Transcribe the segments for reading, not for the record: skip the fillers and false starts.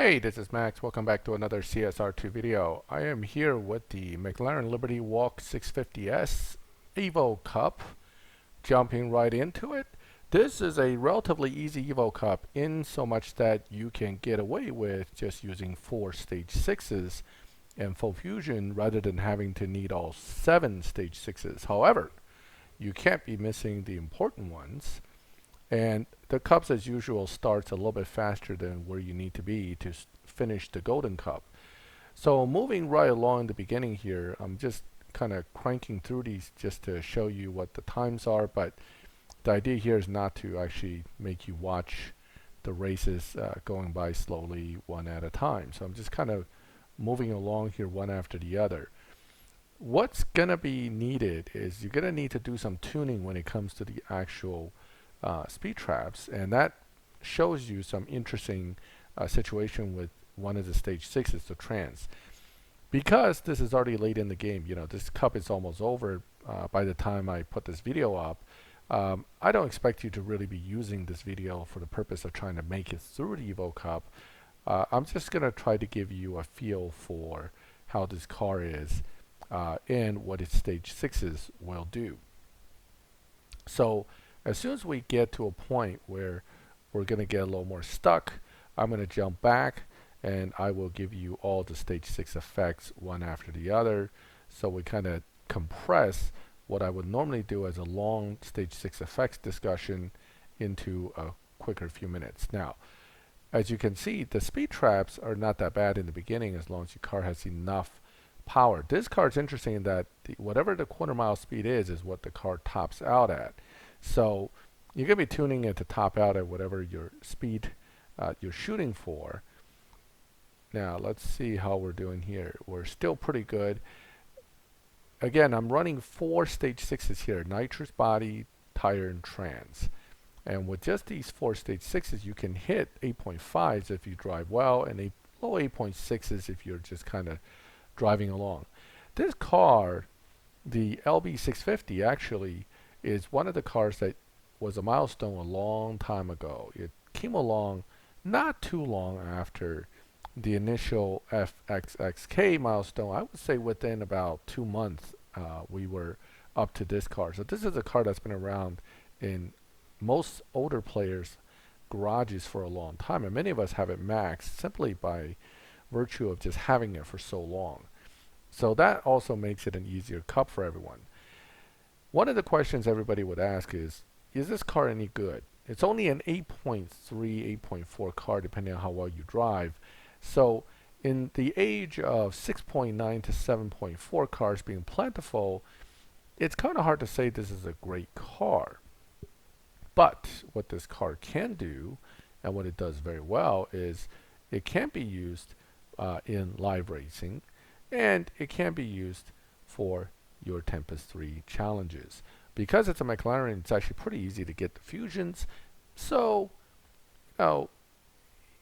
Hey, this is Max. Welcome back to another CSR2 video. I am here with the McLaren Liberty Walk 650S Evo Cup, jumping right into it. This is a relatively easy Evo Cup in so much that you can get away with just using 4 stage 6s and full fusion rather than having to need all 7 stage 6s. However, you can't be missing the important ones. And the cups, as usual, starts a little bit faster than where you need to be to finish the golden cup. So moving right along in the beginning here, I'm just kind of cranking through these just to show you what the times are. But the idea here is not to actually make you watch the races going by slowly one at a time. So I'm just kind of moving along here one after the other. What's going to be needed is you're going to need to do some tuning when it comes to the actual speed traps, and that shows you some interesting situation with one of the stage 6s, the trans. Because this is already late in the game, this cup is almost over by the time I put this video up. I don't expect you to really be using this video for the purpose of trying to make it through the Evo Cup. I'm just going to try to give you a feel for how this car is and what its stage 6s will do. So as soon as we get to a point where we're going to get a little more stuck, I'm going to jump back and I will give you all the stage 6 effects one after the other. So we kind of compress what I would normally do as a long stage 6 effects discussion into a quicker few minutes. Now, as you can see, the speed traps are not that bad in the beginning as long as your car has enough power. This car is interesting in that whatever the quarter mile speed is what the car tops out at. So you're going to be tuning it to top out at whatever your speed you're shooting for. Now let's see how we're doing here. We're still pretty good. Again, I'm running 4 stage 6s here: nitrous, body, tire, and trans. And with just these 4 stage 6s, you can hit 8.5s if you drive well, and low 8.6s if you're just kind of driving along. This car, the LB650, actually is one of the cars that was a milestone a long time ago. It came along not too long after the initial FXXK milestone. I would say within about 2 months we were up to this car. So this is a car that's been around in most older players' garages for a long time, and many of us have it maxed simply by virtue of just having it for so long. So that also makes it an easier cup for everyone. One of the questions everybody would ask is this car any good? It's only an 8.3, 8.4 car depending on how well you drive. So in the age of 6.9 to 7.4 cars being plentiful, it's kind of hard to say this is a great car. But what this car can do, and what it does very well, is it can be used in live racing, and it can be used for your Tempest 3 challenges. Because it's a McLaren, it's actually pretty easy to get the fusions. So,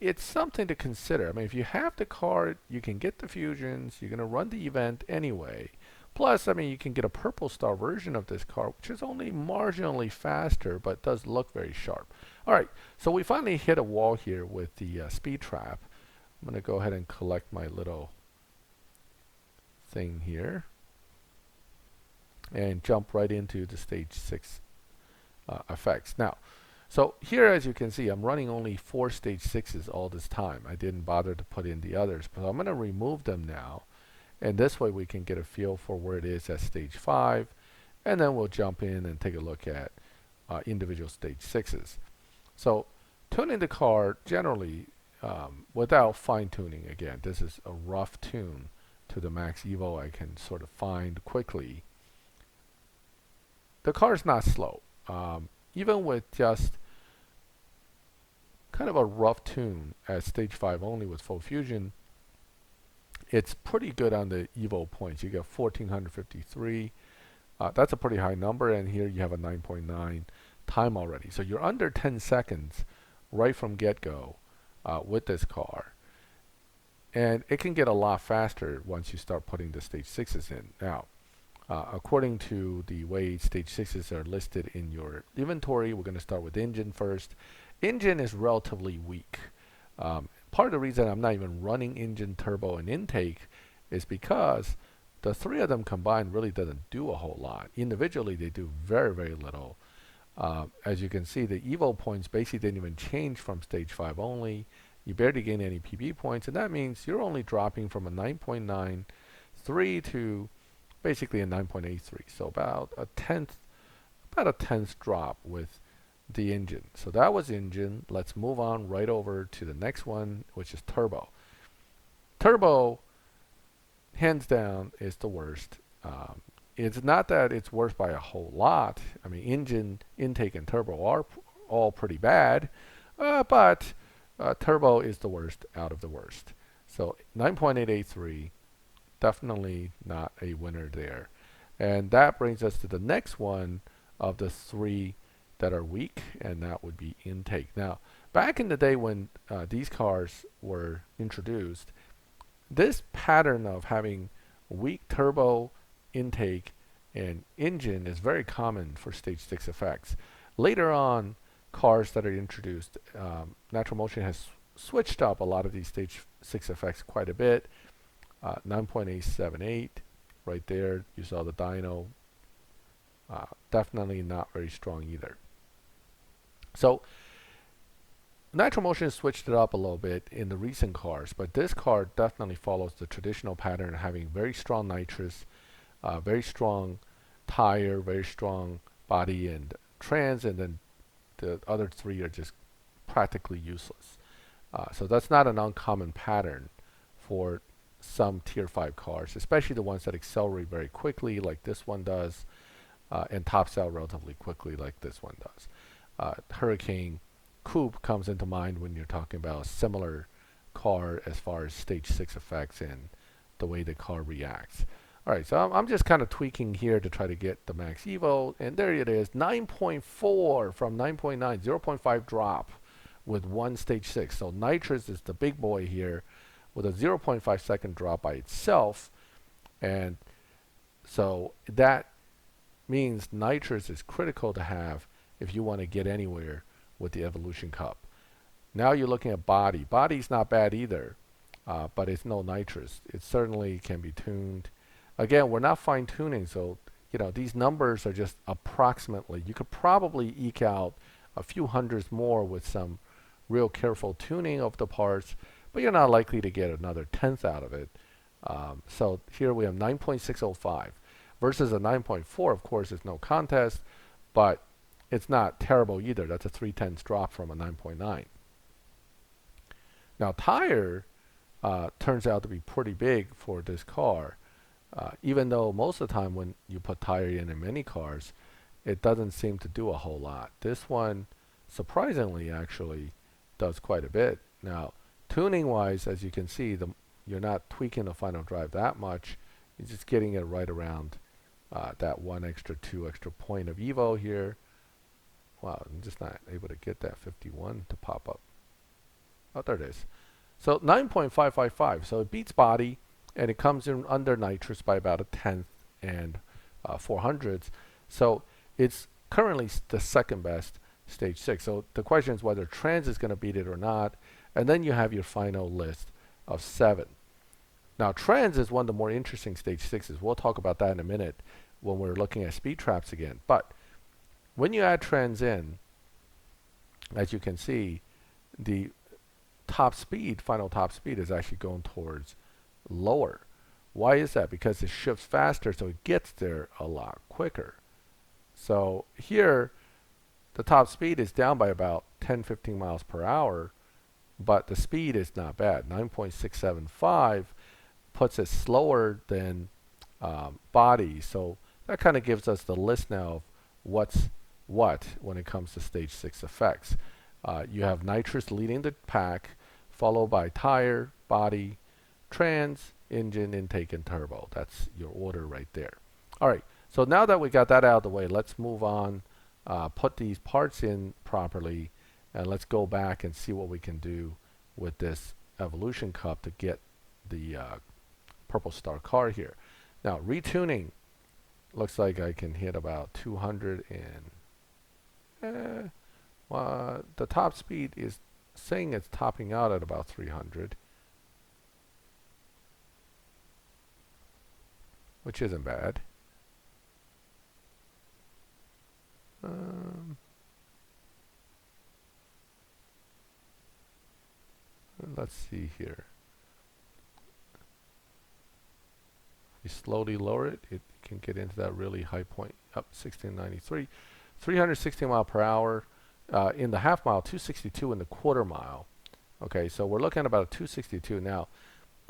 it's something to consider. I mean, if you have the car, you can get the fusions, you're going to run the event anyway. Plus, I mean, you can get a purple star version of this car, which is only marginally faster, but does look very sharp. All right, so we finally hit a wall here with the speed trap. I'm going to go ahead and collect my little thing here and jump right into the stage 6 effects. Now, so here, as you can see, I'm running only 4 stage 6s all this time. I didn't bother to put in the others, but I'm going to remove them now, and this way we can get a feel for where it is at stage 5, and then we'll jump in and take a look at individual stage 6s. So tuning the car generally without fine-tuning, again, this is a rough tune to the Max Evo I can sort of find quickly. The car is not slow. Even with just kind of a rough tune at stage 5 only with full fusion, it's pretty good on the Evo points. You get 1453. That's a pretty high number, and here you have a 9.9 time already. So you're under 10 seconds right from get-go with this car. And it can get a lot faster once you start putting the stage 6s in. Now, according to the way stage 6s are listed in your inventory, we're going to start with engine first. Engine is relatively weak. part of the reason I'm not even running engine, turbo, and intake is because the three of them combined really doesn't do a whole lot. Individually, they do very, very little. As you can see, the Evo points basically didn't even change from stage 5 only. You barely gain any PB points, and that means you're only dropping from a 9.93 to basically a 9.83. So about a tenth drop with the engine. So that was engine. Let's move on right over to the next one, which is turbo. Turbo, hands down, is the worst. It's not that it's worse by a whole lot. I mean, engine, intake, and turbo are all pretty bad, but turbo is the worst out of the worst. So 9.883, definitely not a winner there. And that brings us to the next one of the three that are weak, and that would be intake. Now, back in the day when these cars were introduced, this pattern of having weak turbo, intake, and engine is very common for stage 6 effects. Later on, cars that are introduced, Natural Motion has switched up a lot of these stage 6 effects quite a bit. 9.878 right there, you saw the dyno. Definitely not very strong either. So Natural Motion switched it up a little bit in the recent cars, but this car definitely follows the traditional pattern, having very strong nitrous, very strong tire, very strong body and trans, and then the other three are just practically useless. So that's not an uncommon pattern for some tier 5 cars, especially the ones that accelerate very quickly like this one does, and tops out relatively quickly like this one does. Hurricane Coupe comes into mind when you're talking about a similar car as far as stage 6 effects and the way the car reacts. Alright, so I'm just kind of tweaking here to try to get the max Evo, and there it is, 9.4 from 9.9, 0.5 drop with one stage 6. So nitrous is the big boy here with a 0.5 second drop by itself, and so that means nitrous is critical to have if you want to get anywhere with the Evolution Cup. Now you're looking at body. Body's not bad either, but it's no nitrous. It certainly can be tuned. Again, we're not fine tuning, so these numbers are just approximately. You could probably eke out a few hundreds more with some real careful tuning of the parts, but you're not likely to get another tenth out of it. So here we have 9.605 versus a 9.4. Of course, it's no contest, but it's not terrible either. That's a 3/10 drop from a 9.9. Now, tire turns out to be pretty big for this car. Even though most of the time when you put tire in many cars, it doesn't seem to do a whole lot. This one, surprisingly, actually does quite a bit. Now, tuning-wise, as you can see, you're not tweaking the final drive that much. You're just getting it right around that 2 extra point of Evo here. Wow, I'm just not able to get that 51 to pop up. Oh, there it is. So 9.555. So it beats body, and it comes in under nitrous by about a tenth and 400ths. So it's currently the second best stage 6. So the question is whether trans is going to beat it or not. And then you have your final list of 7. Now, trans is one of the more interesting stage 6s. We'll talk about that in a minute when we're looking at speed traps again. But when you add trans in, as you can see, the top speed, final top speed, is actually going towards lower. Why is that? Because it shifts faster, so it gets there a lot quicker. So here, the top speed is down by about 10-15 miles per hour, but the speed is not bad. 9.675 puts it slower than body. So that kind of gives us the list now of what's what when it comes to stage 6 effects. You have nitrous leading the pack, followed by tire, body, trans, engine, intake, and turbo. That's your order right there. All right, so now that we got that out of the way, let's move on, put these parts in properly, and let's go back and see what we can do with this Evolution Cup to get the Purple Star car here. Now, retuning, looks like I can hit about 200 and the top speed is saying it's topping out at about 300, which isn't bad. Let's see here. You slowly lower it, it can get into that really high point. Up 1693, 316 mile per hour in the half mile, 262 in the quarter mile. Okay, so we're looking at about a 262 now.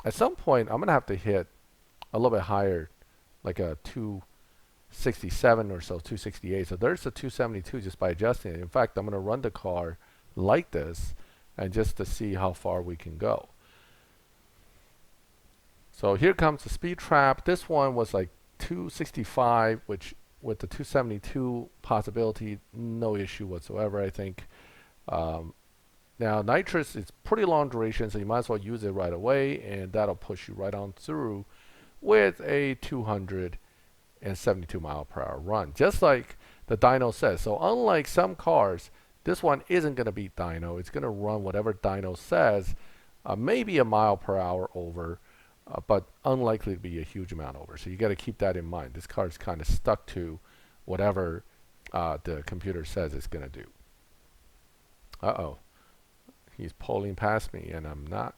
At some point, I'm gonna have to hit a little bit higher, like a 267 or so, 268. So there's the 272 just by adjusting it. In fact, I'm gonna run the car like this, and just to see how far we can go. So here comes the speed trap. This one was like 265, which with the 272 possibility, no issue whatsoever, I think. Now nitrous is pretty long duration, so you might as well use it right away, and that'll push you right on through with a 272 mile per hour run, just like the dyno says. So unlike some cars, this one isn't going to beat dyno. It's going to run whatever dyno says, maybe a mile per hour over, but unlikely to be a huge amount over. So you got to keep that in mind. This car is kind of stuck to whatever the computer says it's going to do. Uh-oh. He's pulling past me, and I'm not.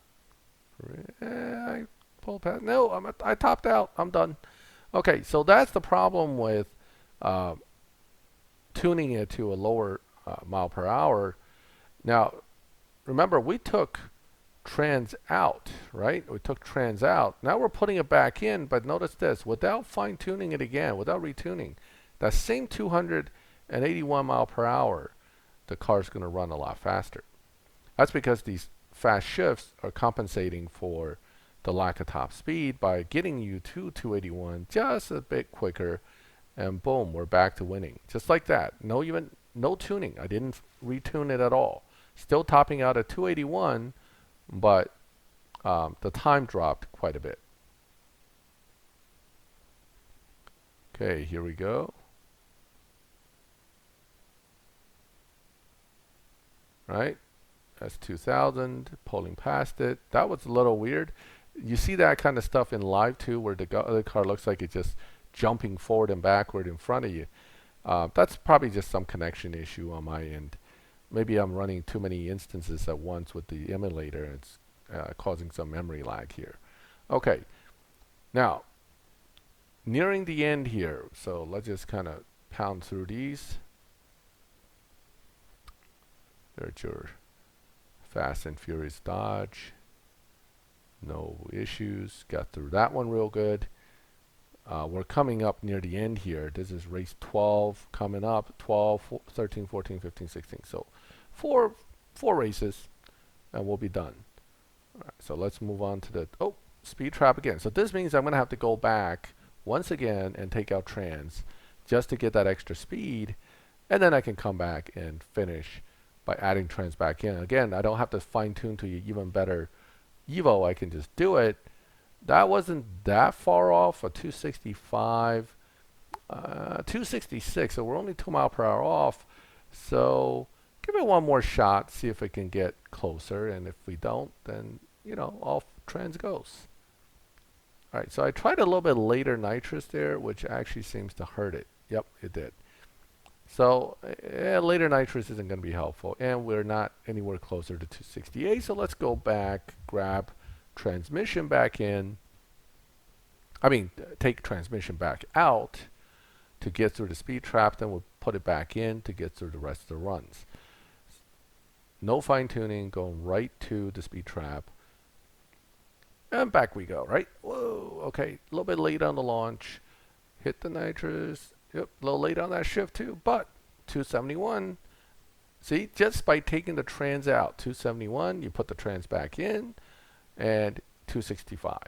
I pulled past. No, I topped out. I'm done. Okay, so that's the problem with tuning it to a lower mile per hour. Now, remember, we took trans out, right? We took trans out. Now we're putting it back in, but notice this, without fine-tuning it again, without retuning, that same 281 mile per hour, the car's going to run a lot faster. That's because these fast shifts are compensating for the lack of top speed by getting you to 281 just a bit quicker, and boom, we're back to winning. Just like that. No tuning. I didn't retune it at all. Still topping out at 281, but the time dropped quite a bit. Okay, here we go. Right? That's 2000, pulling past it. That was a little weird. You see that kind of stuff in live too, where the other car looks like it's just jumping forward and backward in front of you. That's probably just some connection issue on my end. Maybe I'm running too many instances at once with the emulator, and it's causing some memory lag here. Okay, now nearing the end here, so let's just kind of pound through these. There's your Fast and Furious Dodge. No issues. Got through that one real good. We're coming up near the end here. This is race 12 coming up. 12, 13, 14, 15, 16. So four races and we'll be done. All right, so let's move on to the speed trap again. So this means I'm going to have to go back once again and take out trans just to get that extra speed, and then I can come back and finish by adding trans back in. Again, I don't have to fine tune to even better Evo. I can just do it. That wasn't that far off, a 265, 266, so we're only 2 mile per hour off. So give it one more shot, see if we can get closer, and if we don't, then, you know, off trans goes. All right, so I tried a little bit later nitrous there, which actually seems to hurt it. Yep, it did. So later nitrous isn't going to be helpful, and we're not anywhere closer to 268, so let's go back, grab transmission back in. I mean, take transmission back out to get through the speed trap, then we'll put it back in to get through the rest of the runs. No fine tuning, going right to the speed trap. And back we go, right? Whoa, okay, a little bit late on the launch. Hit the nitrous. Yep, a little late on that shift too, but 271. See, just by taking the trans out, 271, you put the trans back in, and 265.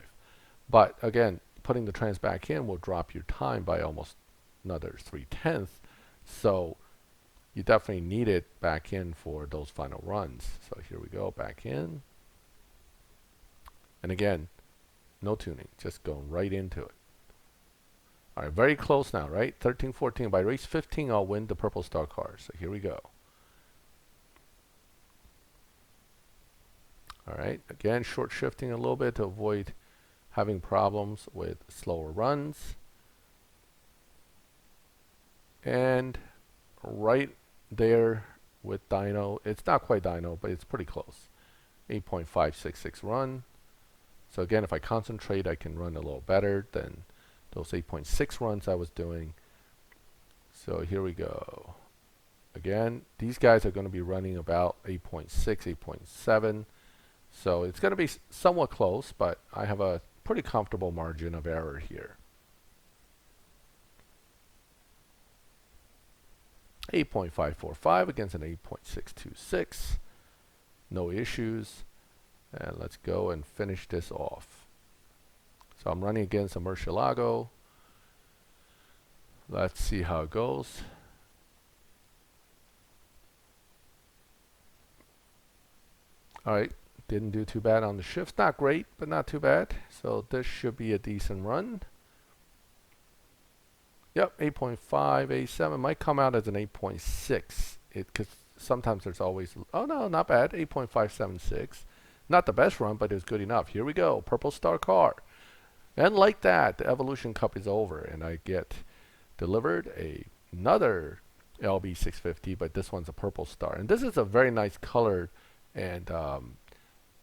But again, putting the trans back in will drop your time by almost another 3/10. So you definitely need it back in for those final runs. So here we go, back in. And again, no tuning, just going right into it. All right, very close now, right? 13, 14. By race 15, I'll win the Purple Star car. So here we go. Alright, again short shifting a little bit to avoid having problems with slower runs. And right there with dyno, it's not quite dyno, but it's pretty close. 8.566 run. So again, if I concentrate, I can run a little better than those 8.6 runs I was doing. So here we go. Again, these guys are going to be running about 8.6, 8.7. So it's going to be somewhat close, but I have a pretty comfortable margin of error here. 8.545 against an 8.626. No issues. And let's go and finish this off. So I'm running against a Murcielago. Let's see how it goes. Alright, didn't do too bad on the shifts. Not great, but not too bad. So this should be a decent run. Yep, 8.587 might come out as an 8.6. Because sometimes there's always, oh no, not bad, 8.576. Not the best run, but it's good enough. Here we go, purple star car. And like that, the Evolution Cup is over, and I get delivered another LB650, but this one's a purple star. And this is a very nice color, and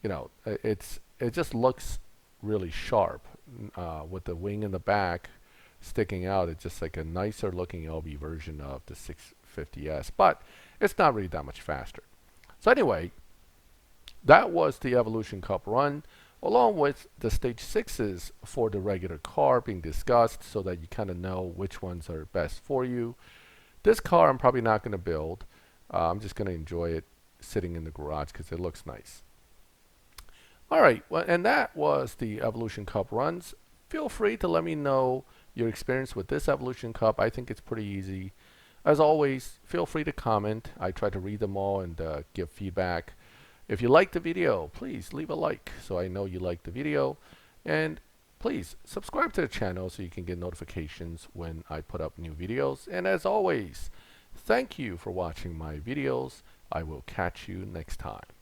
you know, it just looks really sharp with the wing in the back sticking out. It's just like a nicer looking LB version of the 650S, but it's not really that much faster. So anyway, that was the Evolution Cup run, along with the stage 6s for the regular car being discussed, so that you kind of know which ones are best for you. This car I'm probably not going to build. I'm just going to enjoy it sitting in the garage because it looks nice. Alright, well, and that was the Evolution Cup runs. Feel free to let me know your experience with this Evolution Cup. I think it's pretty easy. As always, feel free to comment. I try to read them all and give feedback. If you like the video, please leave a like so I know you like the video. And please subscribe to the channel so you can get notifications when I put up new videos. And as always, thank you for watching my videos. I will catch you next time.